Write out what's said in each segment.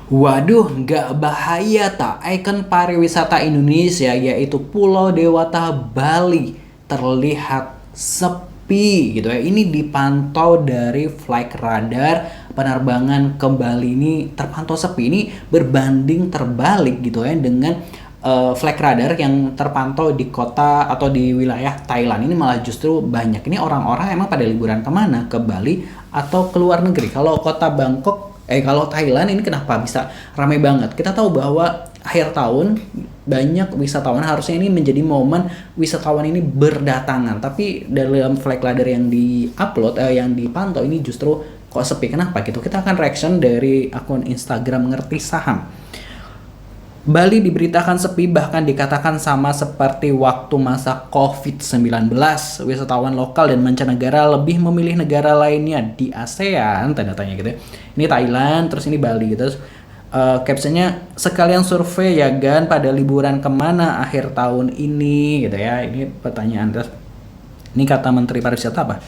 Waduh, nggak bahaya tak? Ikon pariwisata Indonesia yaitu Pulau Dewata Bali terlihat sepi gitu ya. Ini dipantau dari flight radar penerbangan ke Bali ini terpantau sepi. Ini berbanding terbalik gitu ya dengan flight radar yang terpantau di kota atau di wilayah Thailand. Ini malah justru banyak. Ini orang-orang emang pada liburan kemana? Ke Bali atau ke luar negeri? Kalau kota Bangkok kalau Thailand ini kenapa bisa ramai banget? Kita tahu bahwa akhir tahun banyak wisatawan, harusnya ini menjadi momen wisatawan ini berdatangan. Tapi dalam flight radar yang di-upload, yang dipantau ini justru kok sepi. Kenapa gitu? Kita akan reaction dari akun Instagram Ngerti Saham. Bali diberitakan sepi, bahkan dikatakan sama seperti waktu masa COVID-19. Wisatawan lokal dan mancanegara lebih memilih negara lainnya di ASEAN, tanda tanya gitu ya. Ini Thailand, terus ini Bali gitu. Terus, captionnya sekalian survei ya Gan, pada liburan kemana akhir tahun ini gitu ya. Ini pertanyaan. Terus ini kata Menteri Pariwisata apa?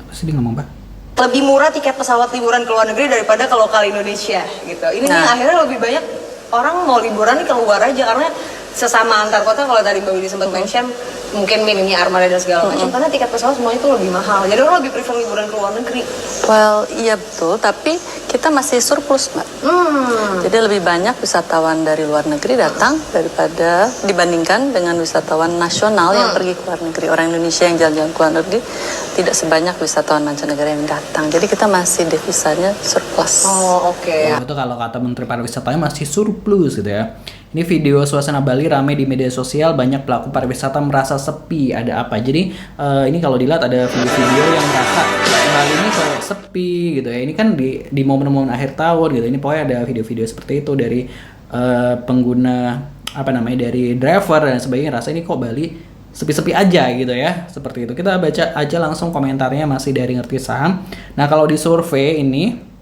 Apa sih dia ngomong, Pak? Lebih murah tiket pesawat liburan ke luar negeri daripada ke lokal Indonesia gitu. Ini nih akhirnya lebih banyak orang mau liburan nih keluar aja karena sesama antar kota, kalau tadi Mbak Widi sempat mention mungkin minimnya armada dan segala macam, karena tiket pesawat semuanya itu lebih mahal. Jadi orang lebih prefer liburan ke luar negeri. Well, iya betul, tapi kita masih surplus, Mbak. Jadi lebih banyak wisatawan dari luar negeri datang daripada dibandingkan dengan wisatawan nasional yang pergi ke luar negeri. Orang Indonesia yang jalan-jalan ke luar negeri tidak sebanyak wisatawan mancanegara yang datang. Jadi kita masih devisanya surplus. Oh, oke. Oh, itu kalau kata Menteri Pariwisatanya masih surplus gitu ya. Ini video suasana Bali ramai di media sosial, banyak pelaku pariwisata merasa sepi. Ada apa? Jadi ini kalau dilihat ada video-video yang merasa Bali ini kayak sepi gitu ya. Ini kan di momen-momen akhir tahun gitu. Ini pokoknya ada video-video seperti itu dari pengguna dari driver dan sebagainya. Rasa ini kok Bali sepi-sepi aja gitu ya. Seperti itu. Kita baca aja langsung komentarnya, masih dari Ngerti Saham. Nah, kalau di survei ini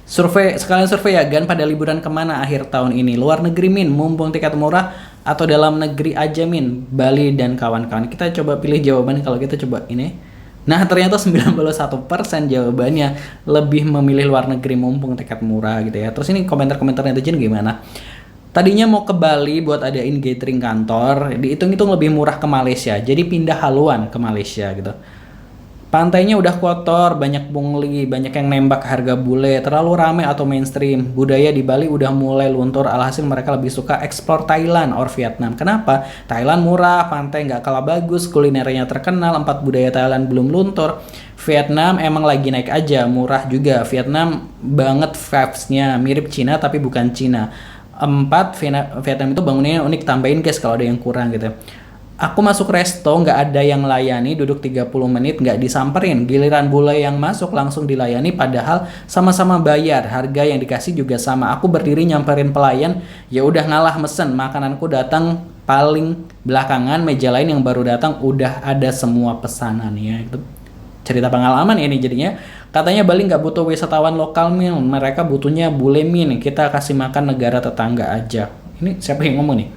sekalian survei ya Gan, pada liburan kemana akhir tahun ini? Luar negeri Min, mumpung tiket murah, atau dalam negeri aja Min, Bali dan kawan-kawan. Kita coba pilih jawaban kalau kita coba ini. Nah, ternyata 91% jawabannya lebih memilih luar negeri mumpung tiket murah gitu ya. Terus ini komentar-komentar netizen gimana? Tadinya mau ke Bali buat adain gathering kantor, dihitung-hitung lebih murah ke Malaysia, jadi pindah haluan ke Malaysia gitu. Pantainya udah kotor, banyak pungli, banyak yang nembak harga bule, terlalu ramai atau mainstream. Budaya di Bali udah mulai luntur, alhasil mereka lebih suka explore Thailand or Vietnam. Kenapa? Thailand murah, pantai nggak kalah bagus, kulinernya terkenal, 4 budaya Thailand belum luntur. Vietnam emang lagi naik aja, murah juga. Vietnam banget vibes-nya, mirip Cina tapi bukan Cina. 4, Vietnam itu bangunannya unik, tambahin guys kalau ada yang kurang gitu. Aku masuk resto nggak ada yang layani, duduk 30 menit nggak disamperin, giliran bule yang masuk langsung dilayani padahal sama-sama bayar, harga yang dikasih juga sama. Aku berdiri nyamperin pelayan, ya udah ngalah mesen, makananku datang paling belakangan, meja lain yang baru datang udah ada semua pesanannya. Itu cerita pengalaman ini jadinya. Katanya Bali nggak butuh wisatawan lokal Min, mereka butuhnya bule Min, kita kasih makan negara tetangga aja. Ini siapa yang ngomong nih?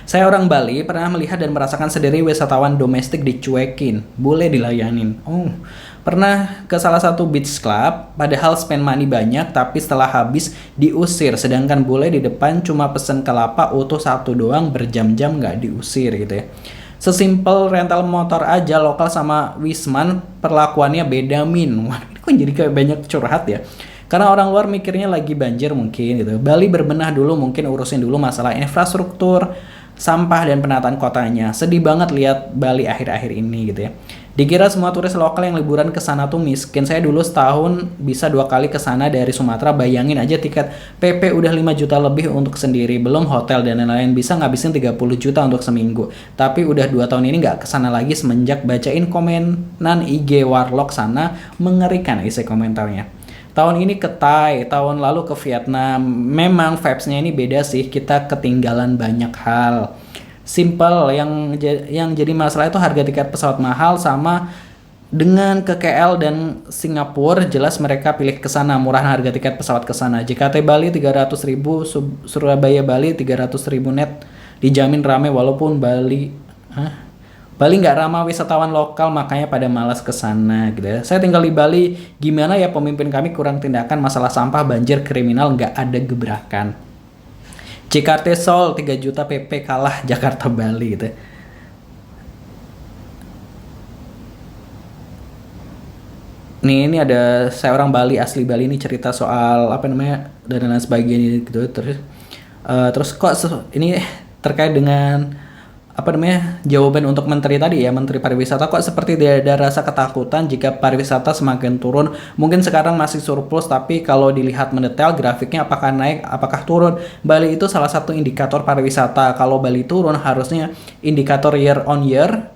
Saya orang Bali, pernah melihat dan merasakan sendiri wisatawan domestik dicuekin, boleh dilayanin. Oh, pernah ke salah satu beach club, padahal spend money banyak, tapi setelah habis diusir. Sedangkan boleh di depan cuma pesen kelapa utuh 1 doang, berjam-jam nggak diusir gitu ya. Sesimpel rental motor aja, lokal sama Wisman perlakuannya beda Min. Wah, ini kok jadi kayak banyak curhat ya. Karena orang luar mikirnya lagi banjir mungkin gitu. Bali berbenah dulu, mungkin urusin dulu masalah infrastruktur, sampah dan penataan kotanya. Sedih banget lihat Bali akhir-akhir ini gitu ya. Dikira semua turis lokal yang liburan ke sana tuh miskin. Saya dulu setahun bisa 2 kali ke sana dari Sumatera. Bayangin aja tiket PP udah 5 juta lebih untuk sendiri, belum hotel dan lain-lain, bisa ngabisin 30 juta untuk seminggu. Tapi udah 2 tahun ini nggak kesana lagi semenjak bacain komenan IG Warlock sana, mengerikan isi komentarnya. Tahun ini ke Thai, tahun lalu ke Vietnam. Memang vibes-nya ini beda sih, kita ketinggalan banyak hal. Simple, yang jadi masalah itu harga tiket pesawat mahal, sama dengan ke KL dan Singapura, jelas mereka pilih ke sana, murah harga tiket pesawat ke sana. JKT Bali 300.000, Surabaya Bali 300.000 net, dijamin rame walaupun Bali Bali nggak ramah wisatawan lokal, makanya pada malas ke sana gitu ya. Saya tinggal di Bali, gimana ya pemimpin kami kurang tindakan masalah sampah, banjir, kriminal, nggak ada gebrakan. Jakarta Sol 3 juta PP kalah Jakarta Bali gitu. Nih ini ada saya orang Bali, asli Bali, ini cerita soal apa namanya dan lain sebagainya gitu. Terus kok ini terkait dengan apa namanya jawaban untuk menteri tadi ya, menteri pariwisata, kok seperti tidak ada rasa ketakutan jika pariwisata semakin turun. Mungkin sekarang masih surplus, tapi kalau dilihat mendetail grafiknya apakah naik apakah turun. Bali itu salah satu indikator pariwisata. Kalau Bali turun harusnya indikator year on year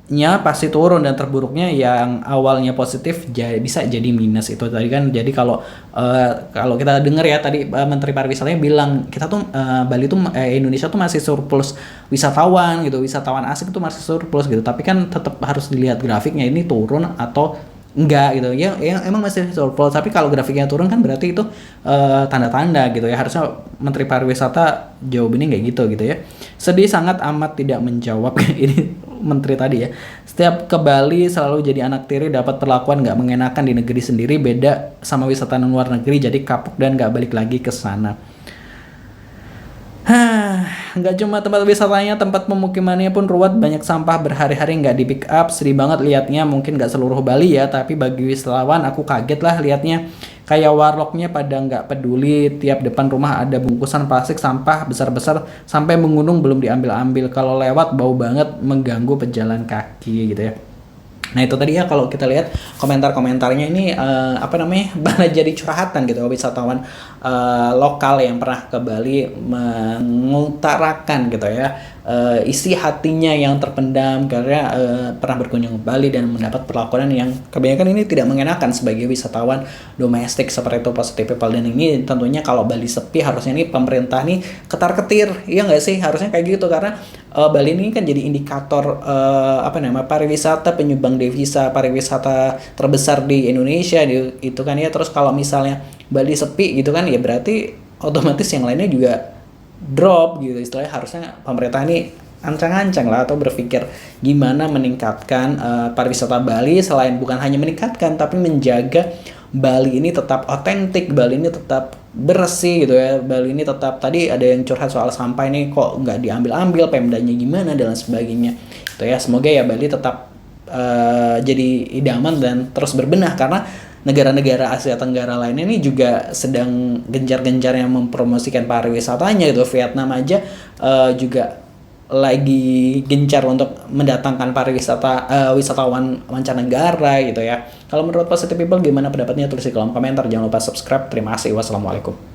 nya pasti turun, dan terburuknya yang awalnya positif bisa jadi minus itu tadi kan. Jadi kalau kita dengar ya tadi Menteri Pariwisatanya bilang kita tuh Bali tuh Indonesia tuh masih surplus wisatawan gitu, wisatawan asing tuh masih surplus gitu, tapi kan tetap harus dilihat grafiknya ini turun atau enggak gitu ya, emang masih surplus, tapi kalau grafiknya turun kan berarti itu tanda-tanda gitu ya. Harusnya Menteri Pariwisata jawabannya nggak gitu ya. Sedih sangat amat tidak menjawab ini menteri tadi ya. Setiap ke Bali selalu jadi anak tiri, dapat perlakuan nggak mengenakan di negeri sendiri, beda sama wisatawan luar negeri jadi kapok dan nggak balik lagi ke sana. Nggak cuma tempat wisatanya, tempat pemukimannya pun ruwet, banyak sampah, berhari-hari nggak di pick up. Sedih banget liatnya, mungkin nggak seluruh Bali ya, tapi bagi wisatawan aku kaget lah liatnya. Kayak warlocknya pada nggak peduli, tiap depan rumah ada bungkusan plastik sampah besar-besar sampai mengunung belum diambil-ambil. Kalau lewat bau banget, mengganggu pejalan kaki gitu ya. Nah itu tadi ya, kalau kita lihat komentar-komentarnya ini apa namanya malah jadi curhatan gitu. Wisatawan lokal yang pernah ke Bali mengutarakan gitu ya isi hatinya yang terpendam karena pernah berkunjung ke Bali dan mendapat perlakuan yang kebanyakan ini tidak mengenakan sebagai wisatawan domestik seperti itu, positive people. Dan ini tentunya kalau Bali sepi harusnya ini pemerintah nih ketar-ketir, iya nggak sih, harusnya kayak gitu, karena Bali ini kan jadi indikator apa namanya pariwisata, penyumbang devisa pariwisata terbesar di Indonesia itu kan ya. Terus kalau misalnya Bali sepi gitu kan ya berarti otomatis yang lainnya juga drop gitu istilahnya. Harusnya pemerintah ini ancang-ancang lah atau berpikir gimana meningkatkan pariwisata Bali, selain bukan hanya meningkatkan tapi menjaga Bali ini tetap otentik, Bali ini tetap bersih gitu ya. Bali ini tetap, tadi ada yang curhat soal sampah ini kok nggak diambil-ambil, pemdanya gimana dan lain sebagainya gitu ya. Semoga ya Bali tetap jadi idaman dan terus berbenah, karena negara-negara Asia Tenggara lainnya ini juga sedang gencar-gencarnya mempromosikan pariwisatanya gitu. Vietnam aja juga lagi gencar untuk mendatangkan wisatawan mancanegara gitu ya. Kalau menurut Positive People gimana pendapatnya, tulis di kolom komentar. Jangan lupa subscribe. Terima kasih. Wassalamualaikum.